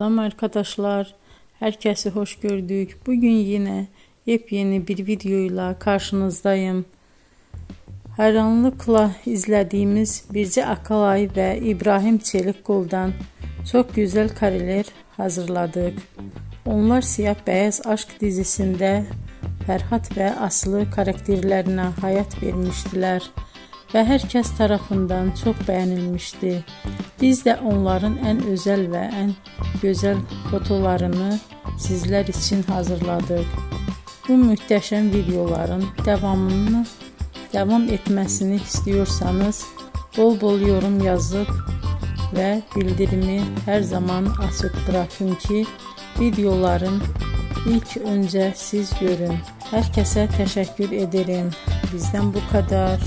Selam arkadaşlar, herkese hoş gördük. Bugün yine yepyeni bir videoyla karşınızdayım. Hayranlıkla izlediğimiz Birce Akalay ve İbrahim Çelikkol'dan çok güzel kareler hazırladık. Onlar Siyah Beyaz Aşk dizisinde Ferhat ve Aslı karakterlerine hayat vermiştiler ve herkes tarafından çok beğenilmişti. Biz de onların en özel ve en güzel fotolarını sizler için hazırladık. Bu muhteşem videoların devam etmesini istiyorsanız bol bol yorum yazıp ve bildirimi her zaman açık bırakın ki videoların ilk önce siz görün. Herkese teşekkür ederim. Bizden bu kadar.